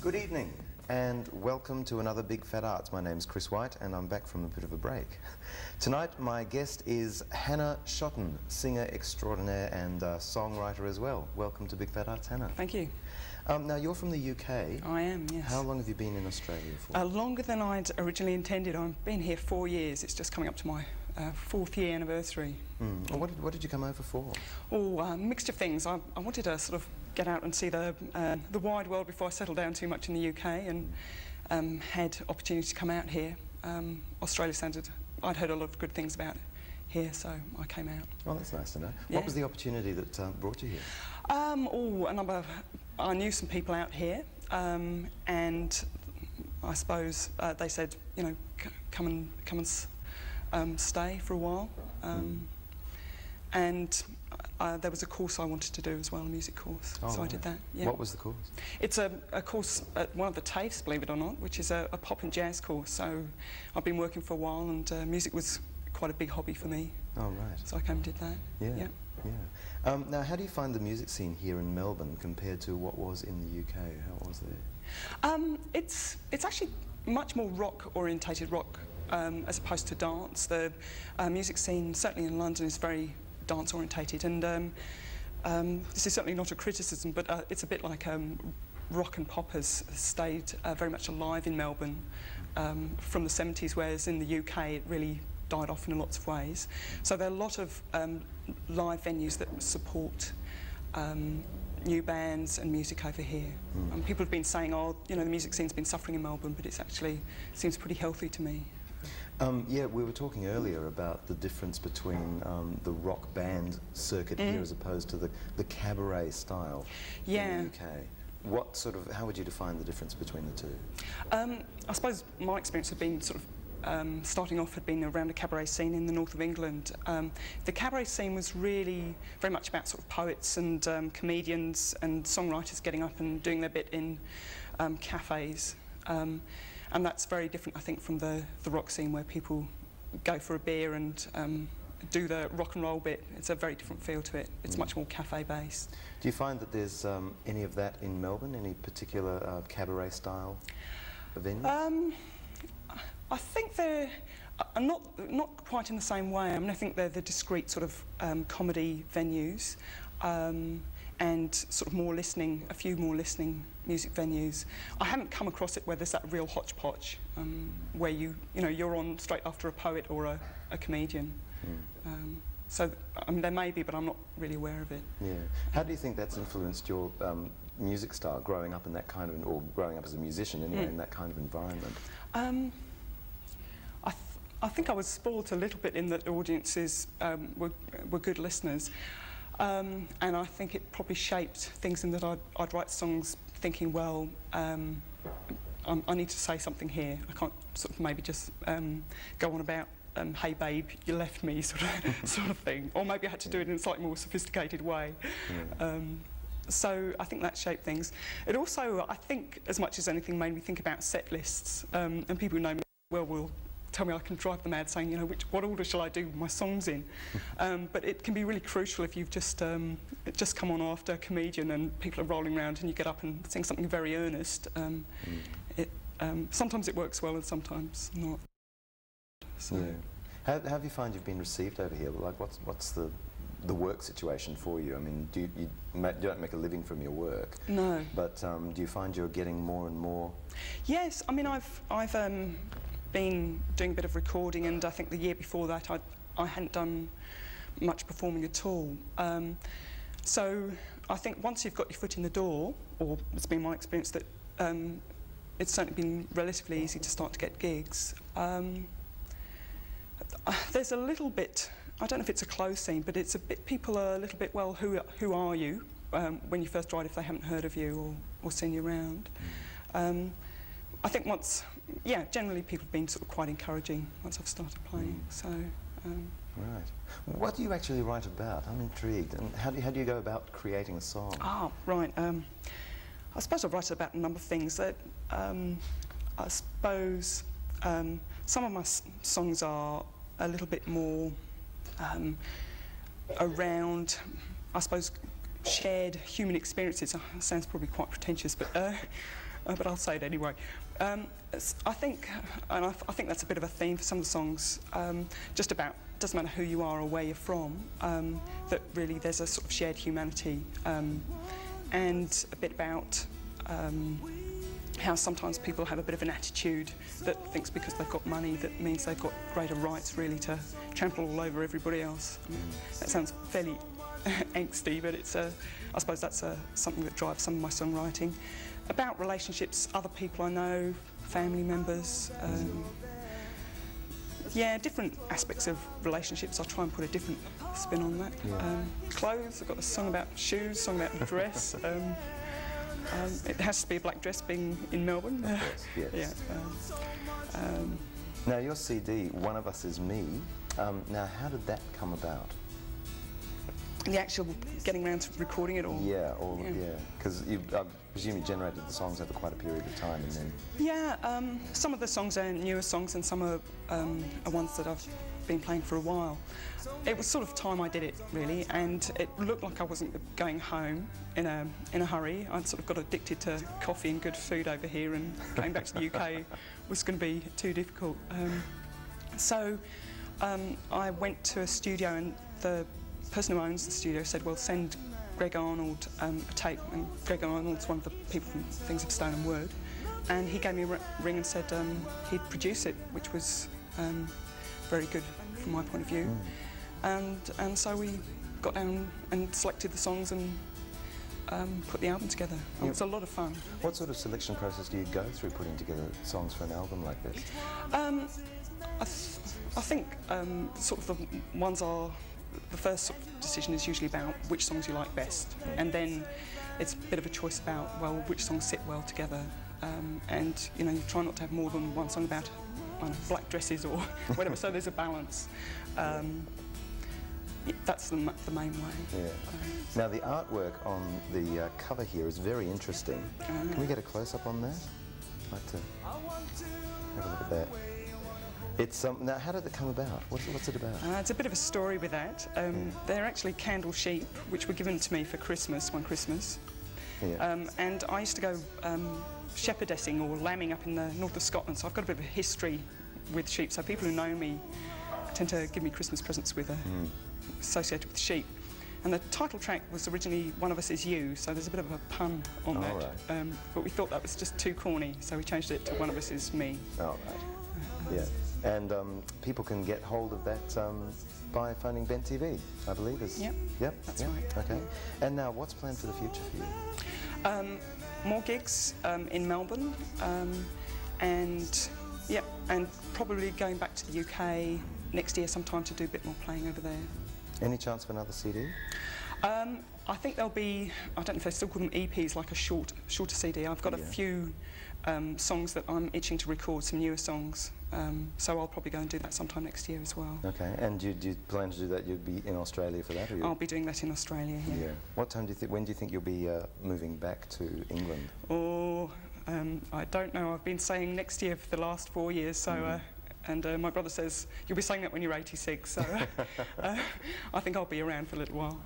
Good evening and welcome to another Big Fat Arts. My name's Chris White and I'm back from a bit of a break. Tonight my guest is Hannah Schotten, singer extraordinaire and songwriter as well. Welcome to Big Fat Arts, Hannah. Thank you. Now you're from the UK. I am, yes. How long have you been in Australia for? Longer than I'd originally intended. I've been here 4 years. It's just coming up to my 4th year anniversary. Well, what did you come over for? Oh, a mixture of things. I wanted to sort of get out and see the wide world before I settled down too much in the UK, and had opportunity to come out here. Australia sounded, I'd heard a lot of good things about it here, so I came out. Oh, that's nice to know. Yeah. What was the opportunity that brought you here? I knew some people out here, and I suppose they said, you know, come and stay for a while. And there was a course I wanted to do as well, a music course, so I did that. Yeah. What was the course? It's a course at one of the TAFEs, believe it or not, which is a pop and jazz course. So I've been working for a while, and music was quite a big hobby for me. Oh, right. So I came and did that. Yeah. Yeah. Now, how do you find the music scene here in Melbourne compared to what was in the UK? How was there? It's actually much more rock-orientated rock as opposed to dance. The music scene, certainly in London, is very dance-orientated, and this is certainly not a criticism, but it's a bit like rock and pop has stayed very much alive in Melbourne from the 70s, whereas in the UK it really died off in lots of ways. So there are a lot of live venues that support new bands and music over here. And people have been saying, oh, you know, the music scene's been suffering in Melbourne, but it's actually seems pretty healthy to me. Yeah, we were talking earlier about the difference between the rock band circuit here as opposed to the cabaret style in the UK. How would you define the difference between the two? I suppose my experience had been sort of starting off had been around a cabaret scene in the north of England. The cabaret scene was really very much about sort of poets and comedians and songwriters getting up and doing their bit in cafes. And that's very different, I think, from the rock scene where people go for a beer and do the rock and roll bit. It's a very different feel to it. It's much more cafe-based. Do you find that there's any of that in Melbourne, any particular cabaret style venues? I think they're not quite in the same way. I mean, I think they're the discrete sort of comedy venues, and sort of a few more listening music venues. I haven't come across it where there's that real hodgepodge, where you're on straight after a poet or a comedian. So I mean, there may be, but I'm not really aware of it. Yeah. How do you think that's influenced your music style, growing up in that kind of, or growing up as a musician anyway, in that kind of environment? I think I was spoilt a little bit in that the audiences were good listeners, and I think it probably shaped things in that I'd write songs thinking, well, I need to say something here. I can't sort of maybe just go on about hey babe, you left me sort of thing, or maybe I had to do it in a slightly more sophisticated way. So I think that shaped things. It also, I think, as much as anything, made me think about set lists, and people who know me well will tell me I can drive them mad saying, you know, what order shall I do my songs in? But it can be really crucial if you've just come on after a comedian and people are rolling around and you get up and sing something very earnest. Sometimes it works well and sometimes not. So. Yeah. How have you found you've been received over here? Like, what's the work situation for you? I mean, you don't make a living from your work. No. But do you find you're getting more and more? Yes. I mean, I've been doing a bit of recording, and I think the year before that I hadn't done much performing at all. So I think once you've got your foot in the door, or it's been my experience that it's certainly been relatively easy to start to get gigs. There's a little bit, I don't know if it's a closed scene, but it's a bit, people are a little bit, well, who are you when you first write, if they haven't heard of you or seen you around. I think generally people have been sort of quite encouraging once I've started playing. So. Right. What do you actually write about? I'm intrigued. And how do you go about creating a song? Ah, right. I suppose I write about a number of things. That I suppose some of my songs are a little bit more around, I suppose, shared human experiences. Sounds probably quite pretentious, but but I'll say it anyway. I think that's a bit of a theme for some of the songs, just about, doesn't matter who you are or where you're from, that really there's a sort of shared humanity, and a bit about how sometimes people have a bit of an attitude that thinks because they've got money that means they've got greater rights really to trample all over everybody else. That sounds fairly angsty, but it's I suppose that's something that drives some of my songwriting. About relationships, other people I know, family members, yeah, different aspects of relationships. I'll try and put a different spin on that. Yeah. Clothes, I've got a song about shoes, song about dress. It has to be a black dress, being in Melbourne. Of course, yes. Yeah. Now, your CD, One of Us Is Me, now how did that come about? The actual getting around to recording it all. Yeah, because I presume you generated the songs over quite a period of time, and then... Yeah, some of the songs are newer songs and some are ones that I've been playing for a while. It was sort of time I did it, really, and it looked like I wasn't going home in a hurry. I'd sort of got addicted to coffee and good food over here, and going back to the UK was going to be too difficult. So I went to a studio, and the person who owns the studio said, well, send Greg Arnold a tape, and Greg Arnold's one of the people from Things of Stone and Word, and he gave me a ring and said he'd produce it, which was very good from my point of view. And so we got down and selected the songs and put the album together. It was a lot of fun. What sort of selection process do you go through putting together songs for an album like this? I think sort of the ones are, the first sort of decision is usually about which songs you like best, and then it's a bit of a choice about, well, which songs sit well together, and you know, you try not to have more than one song about black dresses or whatever, so there's a balance. That's the main way. Yeah. Now, the artwork on the cover here is very interesting. Can we get a close-up on that? I'd like to have a look at that. It's now, how did it come about? What's it about? It's a bit of a story with that. They're actually candle sheep, which were given to me for Christmas, one Christmas. Yeah. And I used to go shepherdessing or lambing up in the north of Scotland, so I've got a bit of a history with sheep. So people who know me tend to give me Christmas presents with associated with sheep. And the title track was originally One of Us Is You, so there's a bit of a pun on that. Right. But we thought that was just too corny, so we changed it to One of Us Is Me. Oh, right. Yeah. And people can get hold of that by phoning Bent TV, I believe. Yep, that's right. Okay. And now, what's planned for the future for you? More gigs in Melbourne, and probably going back to the UK next year sometime to do a bit more playing over there. Any chance of another CD? I think there'll be, I don't know if they still call them EPs, like a shorter CD. I've got a few songs that I'm itching to record, some newer songs. So I'll probably go and do that sometime next year as well. Okay, and do you plan to do that? You'll be in Australia for that? Or I'll be doing that in Australia, yeah. What time do you think, when do you think you'll be moving back to England? Oh, I don't know. I've been saying next year for the last 4 years, so... And my brother says, you'll be saying that when you're 86, so I think I'll be around for a little while.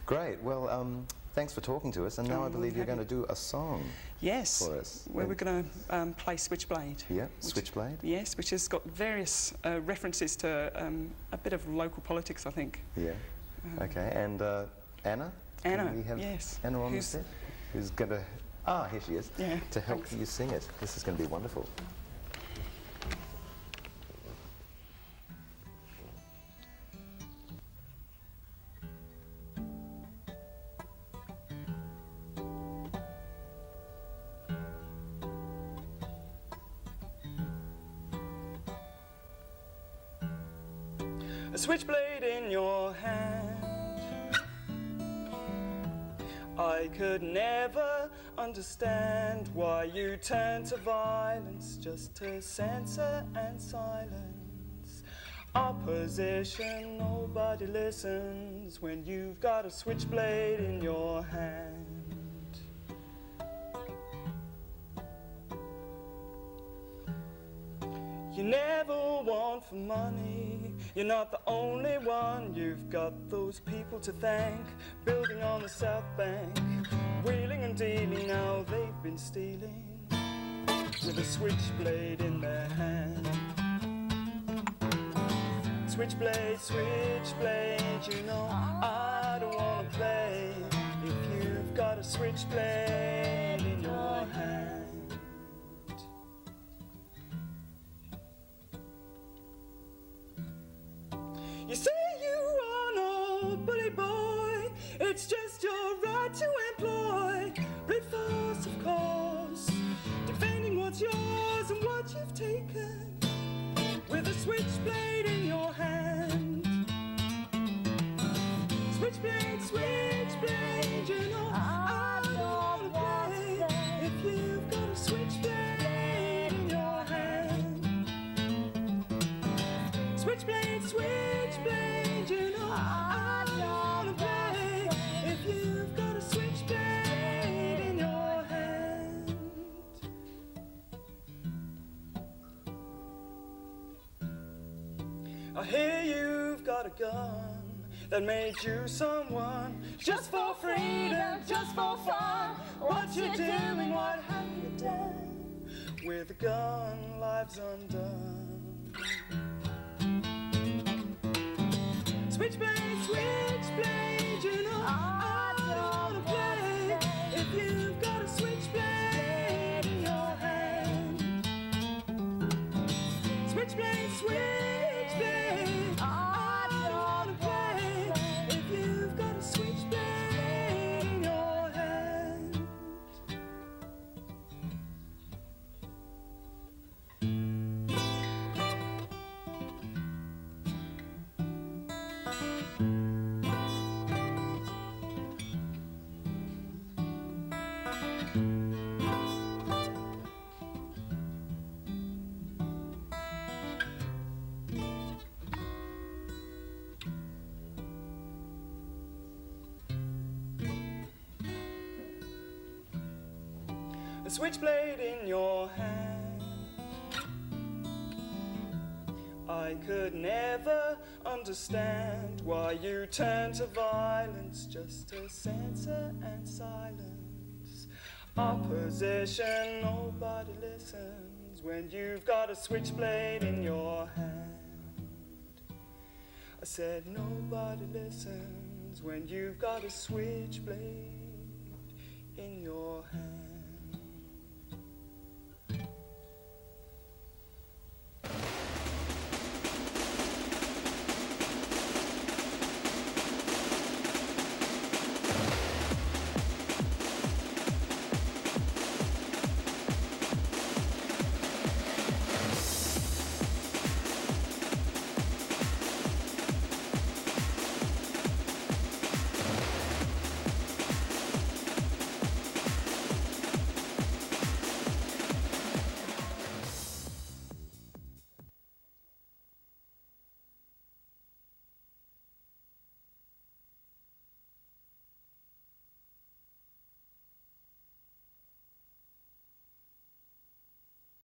Great. Well, thanks for talking to us, and now I believe you're going to do a song for us. Well, we're going to play Switchblade. Yeah, Switchblade? Yes, which has got various references to a bit of local politics, I think. Yeah. Okay, and Anna? Anna, Can we have yes. Anna on the set? Who's going to... Ah, here she is. Yeah, to help you sing it. This is going to be wonderful. A switchblade in your hand. I could never understand why you turn to violence just to censor and silence. Opposition, nobody listens when you've got a switchblade in your hand. You never want for money, you're not the only one. You've got those people to thank, building on the South Bank, wheeling and dealing, now they've been stealing. with a switchblade in their hand. Switchblade, switchblade, you know I don't wanna play if you've got a switchblade in your hand. You say you are no bully boy, it's just your right to employ brute force, of course, defending what's yours and what you've taken with a switchblade in your hand. Switchblade, switchblade, you know I don't wanna play if you've got a switchblade in your hand. Switchblade, switchblade, you know I don't wanna play if you've got a switchblade in your hand. I hear you've got a gun that made you someone just for freedom, just for fun. What you doing, what have you done? With a gun, life's undone. Switchblade, switchblade, you know I don't wanna play if you've got a switchblade in your hand. Switchblade, switchblade, I don't wanna play if you've got a switchblade in your hand. A switchblade in your hand. I could never understand why you turn to violence just to censor and silence opposition. Nobody listens when you've got a switchblade in your hand. I said nobody listens when you've got a switchblade in your hand.